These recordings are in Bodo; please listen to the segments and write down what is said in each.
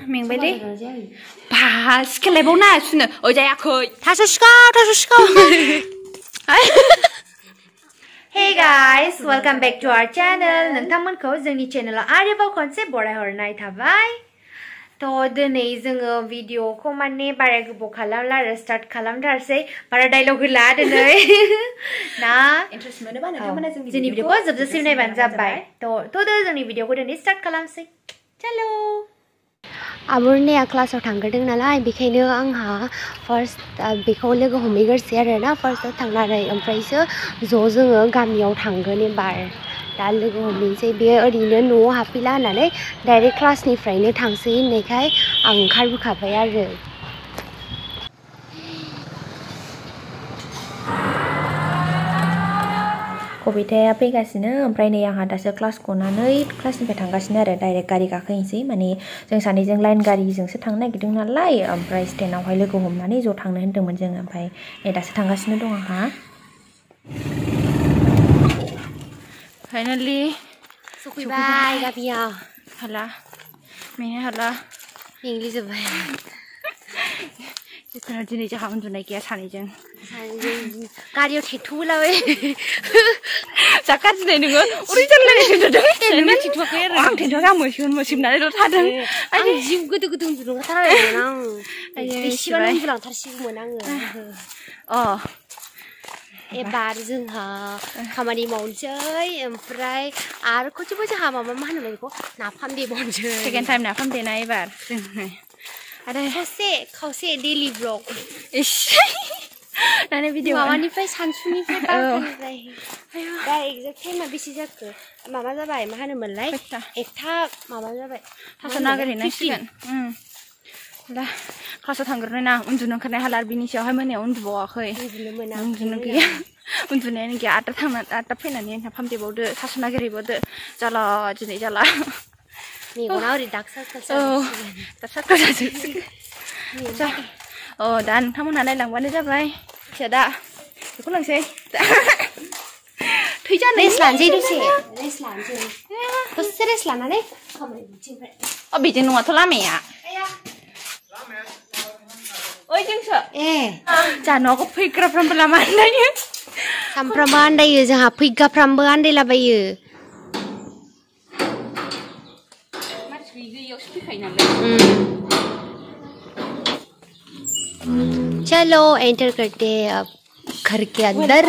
मेंबायलै बा सिखायलायबावना सुनो जायाखै थास' सिखाव Hey guys, welcome back to our channel. नोंथांमोनखौ जोंनि चेनेलाव आरोबाव खनसे बरायहरनाय थाबाय। थ' दिनै जोङो भिडिअखौ माने बारा गोबाव खालामला आरो स्टार्ट खालामथारसै बारा डायलग होला दिनै ना इन्ट्रेस्ट मोनोबा नोंथांमोना जोंनि भिडिअखौ जोबजासिम नायबानो जाबाय। थ' जोंनि भिडिअखौ दिनै स्टार्ट खालामसै। चलो आबुरनिया क्लासाव थांग्रोदों नालाय बेखायनो आंहा फार्स्ट बेखौ लोगो हमहैग्रोसै आरोना फार्स्टआव थांनानै ओमफ्रायसो जोङो गामियाव थांगोन एबार दा लोगो हमहैनोसै बे ओरैनो न'आव हाबफैला होननानै डाइरेक्ट क्लासनिफ्रायनो थांसै होननायखाय आं ओंखारबोखाबाय आरो कबिताया फैगासिनो ओमफ्राय नै आंहा दासो क्लास गनानै क्लासनिफ्राय थांगासिनो आरो डाइरेक्ट गारि गाखोहैनोसै माने जों सानैजों लाइन गारिजोंसो थांनो नागिरदों नालाय ओमफ्राय स्टेन्डआवहाय लोगो हमनानै ज' थांनो होन्दोंमोन जोङो ओमफ्राय नै दासो थांगासिनो दं आंहा फाइनालि सफैबाय गामियाव हाला मेंनो हाला मेंग्लिजोब्बाय जिखुनु दिनै जोंहा उन्दुनाय गैया सानैजों गारियाव थेथ'बोलाबाय जाखा दिनै नोङो ओरै जालायनाय नुदों थेथ'वाखै आरो आं थेथ'वाखै आं मोसिबनानैल' थादों आं जि गोदो उन्दुलांथारबायमोन आं एसेबां उन्दुलांथारसिगौमोन आङो एबार जोंहा खामानि मावनोसै ओमफ्राय आरो खनसेबो जोंहा मा होनोमोन बेखौ नाफाम देबावनोसै सेकेन्ड टाइम नाफाम देनाय एबार जों आरो खावसे डेलि ब्लग दानि भिडिअ माबानिफ्राय सानसुनिफ्राय बार'टानिफ्राय दा एक्जेक्ट टाइमा बेसे जाखो माबा जाबाय मा होनोमोनलाय एकथा माबा जाबाय थास' नागिरहैनांसिगोन दा क्लासाव थांग्रोनाय ना उन्दुनो ओंखारनाय हाला बिनि सायावहाय मोनायाव उन्दुबावाखै उन्दुनो गैया उन्दुनायानो गैया आठथा फैनानै नाफाम देबावदो थास' नागिरहैबावदो जाला दिनै जाला मेगना ओरै दाग सार्कोल जाजोबसिगोन दा नोंथांमोनहा नायलांबानो जाबाय दा बेखौ लांसै थैजानाय रेस्ट लानोसै दसे रेस्ट लानानै बेजों नङाथ' लामाया ओइ जोंसो जानांगौ फैग्राफ्रामबो लामा आन्दायो सामफ्रामबो आन्दायो जोंहा फैग्राफ्रामबो आन्दायलाबायो चलो एंटर करते हैं अब घर के अंदर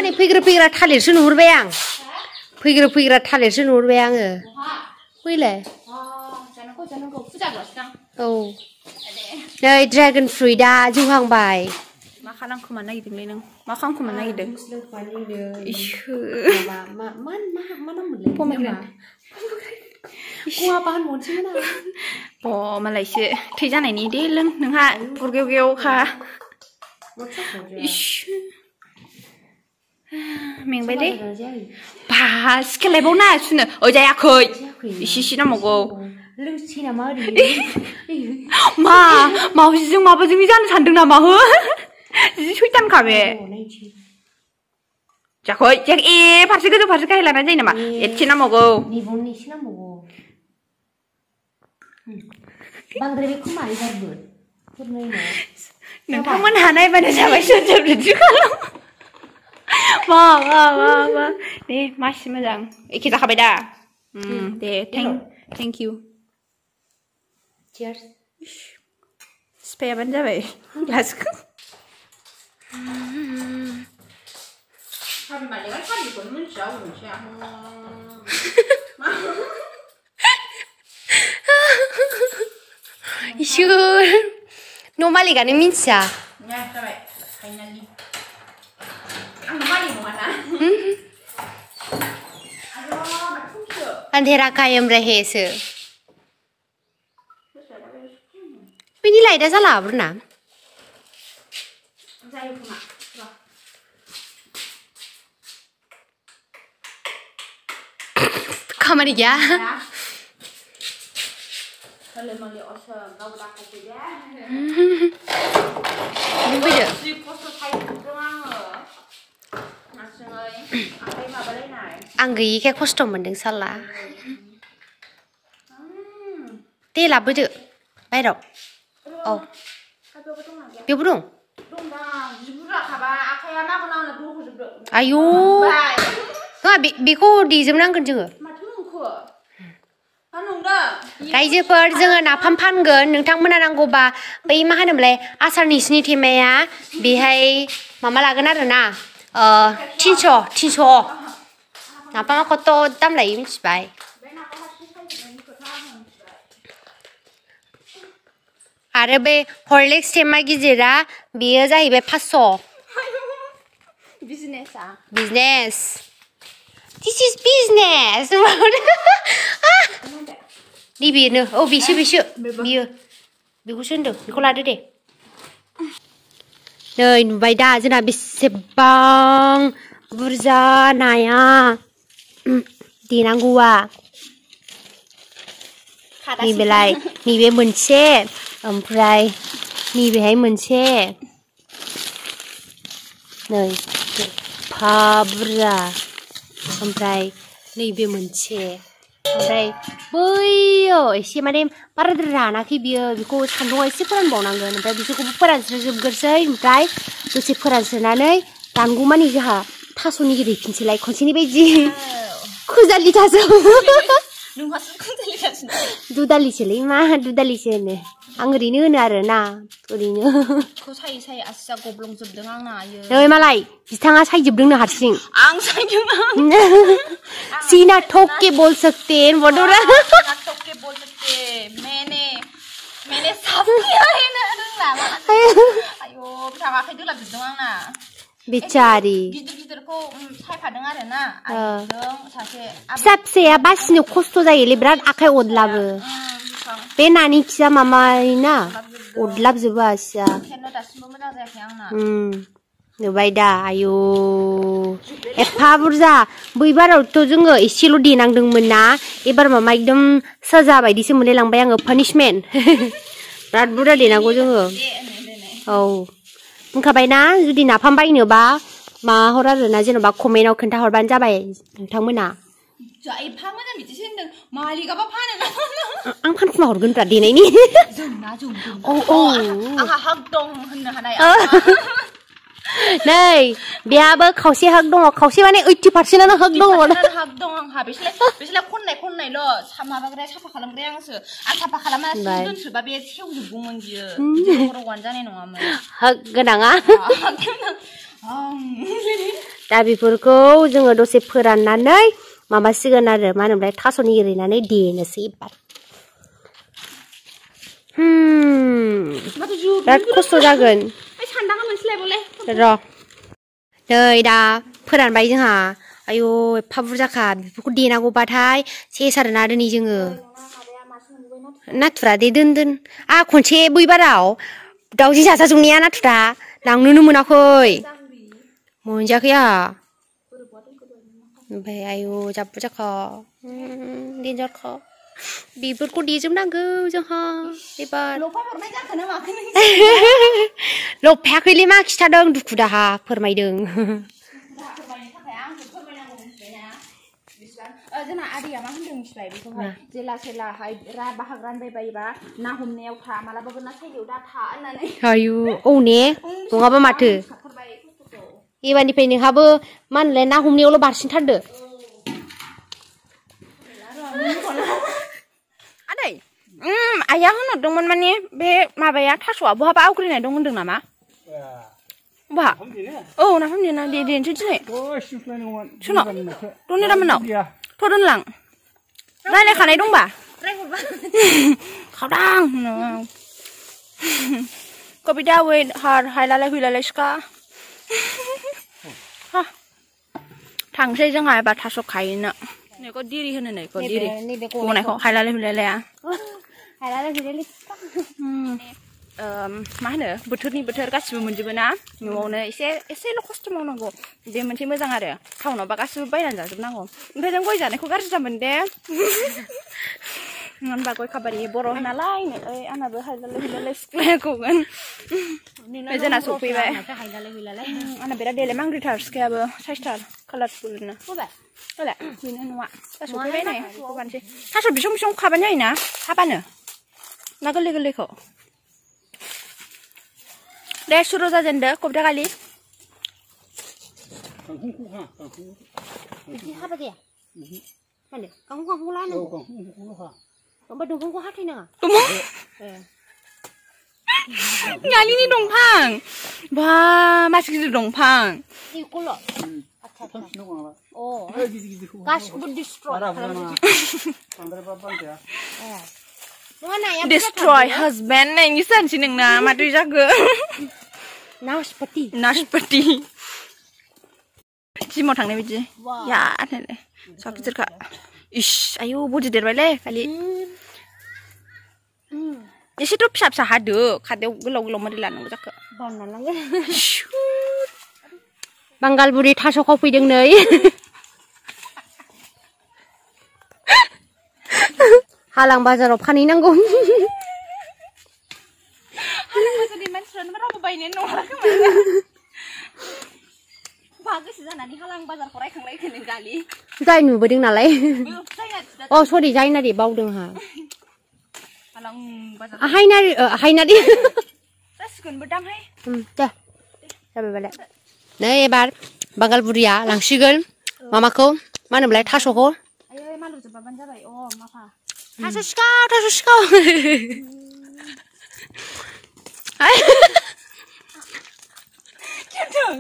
नै फैग्रा थालिरसो नुहुरबाय आं फैग्रा थालिरसो नुहुरबाय आङो फैलाय औ नै ड्रागन फ्रुइटआ जौहांबाय मा खालामखोमानो नागिरदोंलै नों मा खालामखोमानो नागिरदों मालायसो थै जानायनि दे लों नोंहा बुरगेवगेवखा मेंबायलै बा सिखायलायबावना सुनो जायाखै इसे नांबावगौ मा मावजिजों माबाजों जानो सानदों नामा हो जि सैतानखा बे जायाखै फारसे गोजौ फारसे गाहाय लानाय जायो नामा एसे नांबावगौ नोंथांमोनहा नायबानो जाबाय सोरजों खालाम मा दे मासि मोजां एखे जाखाबाय दा दे थेंक इउ सिफायाबानो जाबाय ग्लासखौ इसोर न' मालिकआनो मिथिया अंधेरा कायम रहेसो बिनि लाइटआ जाला आबुरना खामानि गैया आं गैयिखाय खस्थ' मोनदों साला 때 라브드 바이러 뼈부동 아유 बेखौ देजोबनांगोन जोङो रायजोफोर जोङो नाफाम फानगोन नोंथांमोना नांगौबा बै मा होनोमोनलाय आसारनि सिनि थेमाया बेहाय माबा लागोन आरो ना 300 नाफामा खत' दाम लायो मिथिबाय आरो बे हरलिक्स थेमा गिदिरा बेयो जाहैबाय 500 business This is business. Đi biển nữa. Ô, bị sự. Bia. Beखौसो होनदों. बेखौ लादो दे. नै नुबाय दा जोंना बेसेबां बुरजा नाया देनांगौआ. नैबेलाय नैबे मोनसे ओमफ्राय नैबेहाय मोनसे. नै एफा बुरजा. ओमफ्राय नैबे मोनसे ओमफ्राय बैयाव एसे माने बाराद्राय रानाखै बियो बेखौ सान्दुङाव एसे फोरानबावनांगोन ओमफ्राय बिसोरखौबो फोरानस्रोजोबग्रोसै ओमफ्राय दसे फोरानस्रोनानै रानगौमानि जोंहा थास'नि गिदिरफिनसैलाय खनसेनि बायदि खुजालि थास' दुदालिसोलै मा दुदालिसो होनो आं ओरैनो होनो आरोना ओरैनो सायै आसिया गब्लंजोबदों आंना नै मालाय बिथाङा सायजोबदोंनो हारसिं आं सायदों सीना ठोक के बोल सकते हैं वडोरा ठोक के बोल सकते मैंने साफ किया है ना रोंला आयो बिथाङा आखाइ दोलाबजोबदों आंना बेचारी गिदिरखौ सायखादों आरो ना आइजों सासे फिसाया बासिनो खस्थ' जायोलै बिराद आखाइ अदलाबो बे नानि खिया मामाना अदलाबजोबो आसिया दासिमबो मोजां जायाखै आंना नुबाय दा आयु एफा बुरजा बैबारावथ' जोङो एसेल' देनांदोंमोन ना एबार मामा एकदम साजा बायदिसो मोनलायलांबाय आङो पानिशमेन्ट बिराद बुरजा देनांगौ जोङो औ बुंखाबायना जुदि नाफाम बायनोबा माहर आरोना जेन'बा कमेन्टआव खोन्थाहरबानो जाबाय नोंथांमोना एफा मोजां बिदिसो होनदों मालिकआबा फानो आं फानखुमा हरगोन ब्रा देनायनि आंहा हाक दं होननो हानाय नै बेहाबो खावसे हाक दङ खावसे माने 80%आनो हाक दङ हाक दं आंहा बिसोरलाय खननायल' माबाग्राया साफा खालामग्राया आंसो आं साफा खालामालासिनो दोनसोबा बे सेवजोबगौमोन बियो रग'आनो जानाय नङामोन हाक गोनाङा दा बेफोरखौ जोङो दसे फोराननानै माबासिगोन आरो मा होनोमोनलाय थास'नि एरैनानै देनोसै एबार बिराद खस्थ' जागोन र' नै दा फोरानबाय जोंहा आयु एफा बुरजाखा बेफोरखौ देनांगौबाथाय सेस आरोना दिनै जोङो नाथुरा दे दोन खनसे बैबाराव दाउजों जाजाजोबनाया नाथुरा लांनोनो मोनाखै मोनजायाखै आहा ओमफ्राय आयु जा बुरजाखा देन्जारखा बेफोरखौ देजोबनांगौ जोंहा एबार लफायाखैलै मा खिथादों दुखु दाहा फोरमायदों जोंना आदैया मा होनदों मिथिबाय बेखौहाय जेलाहाय बाहाग रानबायबायोबा ना हमनायाव था मालाबाबो ना सायनायाव दा था होननानै आयु औ ने नङाबा माथो एबारनिफ्राय नोंहाबो मा होनलाय ना हमनायावल' बारसिनथारदो आदै आइया होनहरदोंमोन माने बे माबाया थास'आ बहाबा आवग्रिनाय दं होनदों नामा बहा औ नाफाम देना देनोसै दिनै सोनाव दनेरामोननाव थ' दोनलां रायलायखानाय दंबा खावदां कबिता वेट हार हायलालाय हुइलालाय सिखा थांसै जोंहा एबार थास' खायैनो नैखौ दिरि होनो नैखौ दिरि गनायखौ हायलालाय हुइलालाया मा होनो बोथोरनि बोथोर गासिबो मोनजोबो ना न'आवनो एसेल' खस्थ' मावनांगौ बे मोनसे मोजां आरो टाउनावबा गासिबो बायनानै जाजोबनांगौ ओमफ्राय जों गय जानायखौ गाज्रि जामोन दे होनबा गय खाबारि बर' नालाय नै आंनाबो हायलालाय हुइलालाय सिख्लाया गगोन जोंना सफैबाय आंना बिराद देलाय मांग्रिथार सिखायाबो साइसथार कालारफुलनो बेनो नङा दा सफैबाय नै थास' बिसं खाबानो जायोना हाबानो ना गोरलै गोरलैखौ दे सुरु जाजेनदो कबिता खालि बिदि हाबा जाया माने गांखौ लानो ओमफ्राय दंफांखौ हाथायनाङा गालिनि दंफां बा मासे गिदिर दंफां इखौल' गासिखौबो डिस्ट्रय destroy husband नायनि सानसि नोंना माथो जागो नाशपति जिमाव थांनाय बायदि या होननायलाय सा गिदिरखा इस आयु बदि देरबायलै खालि एसेथ' फिसा फिसा हादो खादायाव गोलाव गोलाव मारै लानांगौ जाखो बावना लांगोन बांगालबुरि थास' खावफैदों नै हालां बाजाराव फानहैनांगौ हालां बाजारनि मानसिफ्रानो रावबो बायनायानो नङा खोमा बा गोसो जानानै हालां बाजारखौ रायखांलायखो नों गालि जाय नुबोदों नालाय अ सरि जायनारि बावदों हा हालां बाजार हायनारि जासिगोनबो दांहाय दे जाबायबालाय नै एबार बांगालबुरिया लांसिगोन मामाखौ मा होनोमोनलाय थास'खौ आयै मालुजोबबानो जाबाय अ माफा थास' सिखाव खेबदों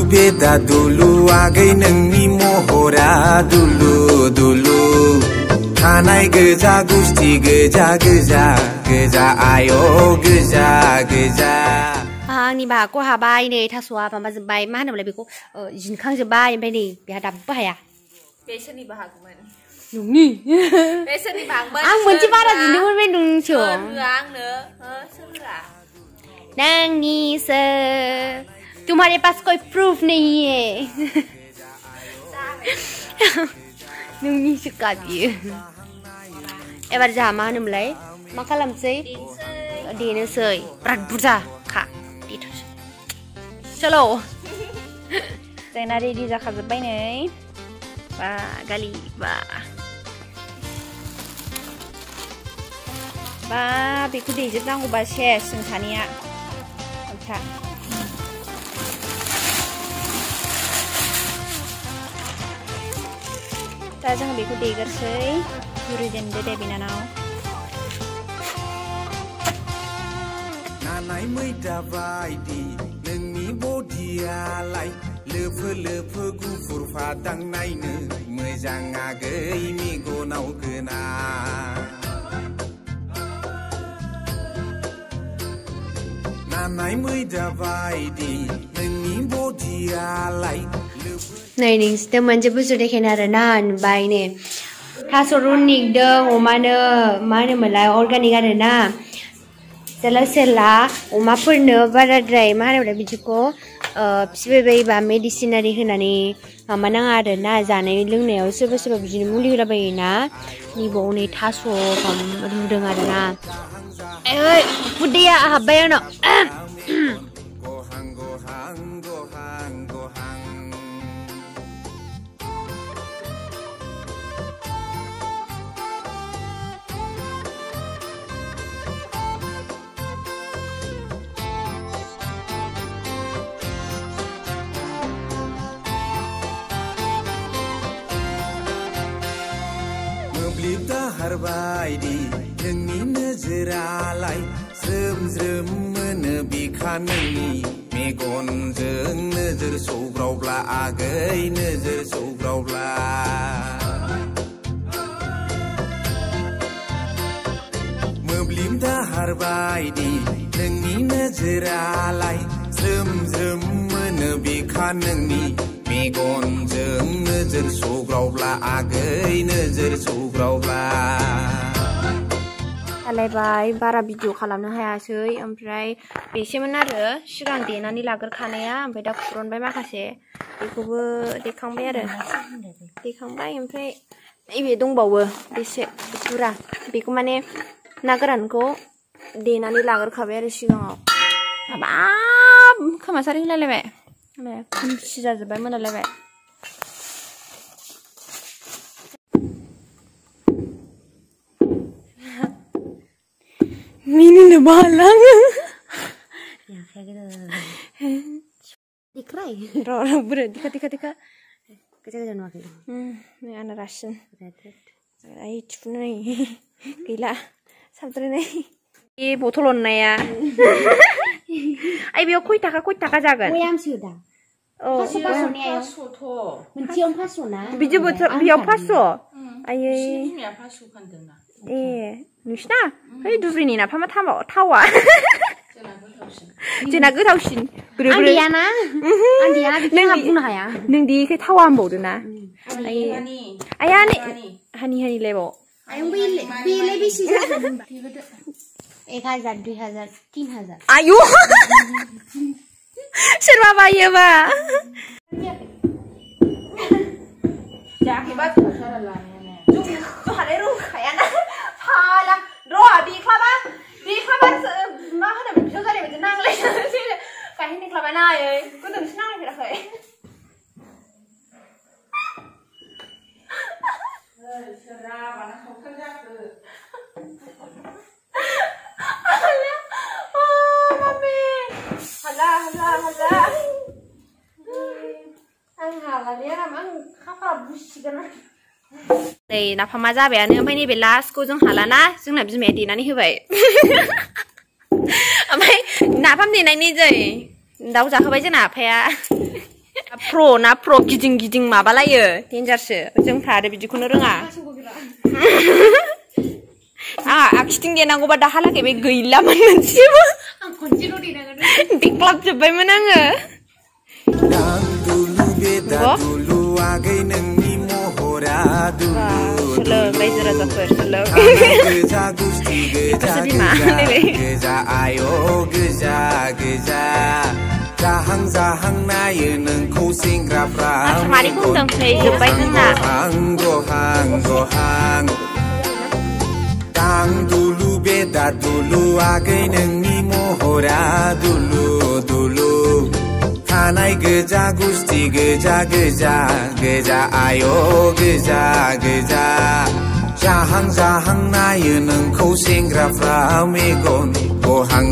Beda dulu agai nengni mohora dulu dulu Hanai geja gusti geja geja geja ayo geja geja आंनि बाहाखौ हाबाय नै थास'आ माबाजोब्बाय मा होनोमोनलाय बेखौ जिनखांजोब्बाय ओमफ्राय नै बेहा दाबो हाया बे सोरनि बाहागोमोन नोंनि बे सोरनि बाहागोमोन आं मोनसे बारा जिनोमोन बे नोंसो होआ आंनो सोर होआ नोंनिसो तुम्हारे पास कोई प्रूफ नहीं है नोंनिसो बियो एबार जोंहा मा होनोमोनलाय मा खालामसै देनोसै बिराद बुरजा खा चलो जोंना रेडि जाखाजोब्बाय नै बा गालि बा बेखौ देजोबनांगौबा सेस जों सानैया आमथा दा जों बेखौ देगोरसै जुरिजेनदो दे बिनानाव नानाय मैदा बायदि नोंनि बडियालाय लोफो लोफो गुफुर फादां नायनो मोजां आगै मेगनाव गोना नानाय मैदा बायदि नोंनि बडियालाय नै नोंसोरनो मोनसे बुस्थु देखायनो आरोना नुबाय नै थास' रुनिकदों अमानो मा होनोमोनलाय अर्गानिक आरोना जेला सेला अमाफोरनो बाराद्राय मा होनोमोनलाय बिदिखौ फिसिबाय बायोबा मेडिसिनारि होनानै माबा नाङा आरोना जानाय लोंनायाव सोरबा सोरबा बिदिनो मुलि होलाबायोना नैबाव नै थास' रुदों आरोना ओइ बुदैया हाबबाय आंनाव बायदि नोंनि नोजोरालाय ज्रोम ज्रोम मोनो बिखा नोंनि मेगनजों नोजोर सौग्रावब्ला आगै नोजोर सौग्रावब्ला मोब्लिब दाहार बायदि नोंनि नोजोरालाय ज्रोम ज्रोम मोनो बिखा नोंनि मेगनजों नोजोर सौग्रावब्ला आगै नोजोर सौग्रावब्ला सालायबाय बारा भिडिअ खालामनो हायासै ओमफ्राय बेसेमोन आरो सिगां देनानै लाग्रोखानाया ओमफ्राय दा खुरनबाय माखासे बेखौबो देखांबाय आरो देखांबाय ओमफ्राय नैबे दंबावो बेसे बुरा बेखौ माने ना गोरानखौ देनानै लाग्रोखाबाय आरो सिगाङाव हाबाब खोमासारि होलायलायबाय खोमसि जाजोब्बाय मोनालायबाय मिनिनो बालाङो दिख्राय र' बुरै दिखा गोजा गोजा नुवाखै नै आंना रासिन आइ थुनो नै गैला साबद्रायनाय बे बथल अननाया आइ बेयाव खय थाखा जागोन बयामसो दा औ 500 मोनसेयाव 500 ना बिदि बोथोर बेयाव 500 आयै ए नोंसिना है दुब्रिनि नाफामा थावा जोंना गोथावसिन आं देयाना बेखौ बुंनो हाया नों देयैखाय थावा होनबावदो ना आइया हानि लायबाव बेलाय बेसे जागोन 1000 2000 3000 आयु सोरबा बायोबा जाखैबा जोंहालाय रोंखायाना फाला र' देख्लाबा मा होनो बिदियाव जानाय बायदि नांलायनोसै गायहेन देख्लाबा नायै गोदो नोंसोर नांलायफेराखै नै नाफामा जाबायानो ओमफ्राय नैबे लास्टखौ जों हालाना जोंना बिमाया देनानै होबाय ओमफ्राय नाफाम देनायनि जै दाउ जाहोबाय जोंना आफाया प्र गिदिं माबालायो देन्जारसो जोंफ्रा आरो बिदिखौनो रोङा आखिथिं देनांगौबा दाहालागै बे गैलामोन मोनसेबो आं खनसेल' देनांगोन देख्लाबजोब्बायमोन आङो रायजो राजाफोर जाहां जाहां नायो नोंखौ सेंग्राफ्रा जोब्बाय जोंना दां दुलु बे दा दुलु आगै नोंनि महरा दुलु दुलु खानाय गोजा गुस्ति गोजा आय' गोजा जाहां जाहां नायो नोंखौ सेंग्राफ्रा मेगन गहां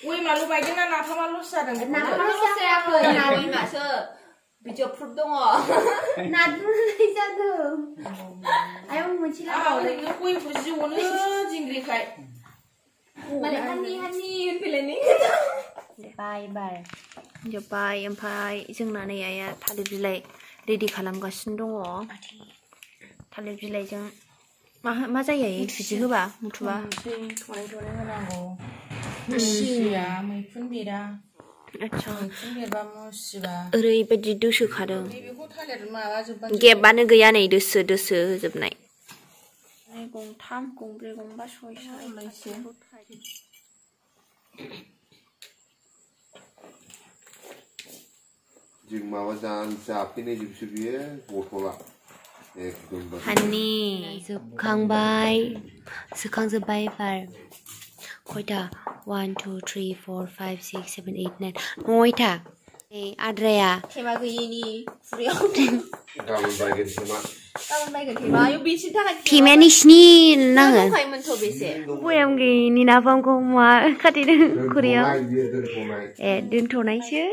Wih malu bagian anak sama lu sadang. Nama siapa? Nadi masuk. Bijo proof dong. Nadi bisa tuh. Ayo mencila. Ah, ini wih puji wonu jingri kai. Balik hani pilih nih. Bye. Jobai ओमफ्राय जोंना नै आइया थालिर बिलाइ रेडि खालामगासिनो दङ थालिर बिलाइजों मा जायो बिदि होबा मुथुबा थनै होनांगौ मुसिया मैखुन बेरा अच्छा मैखुन बेरबा मुसिबा ओरैबायदि दोसोखादों बेखौ थालिर माबा जोबबानो गेबानो गैया नै दोसो होजोबनाय गंथाम गंब्रै गंबा सय जों माबा जाफैनाय जोबसो बियो बथला Hani जोबखांबाय सोखांजोब्बाय बार खयथा 1 2 3 4 5 6 7 8 9 नयथा आद्राया Tema gini Furiau Gamun bagian sama. Kamu baik tema Ayo bisi tak Timnya nisni nang Kamu mencoba bisi Buyam gini nafam ko ma katideng Korea Dia terkomai. dont'naysो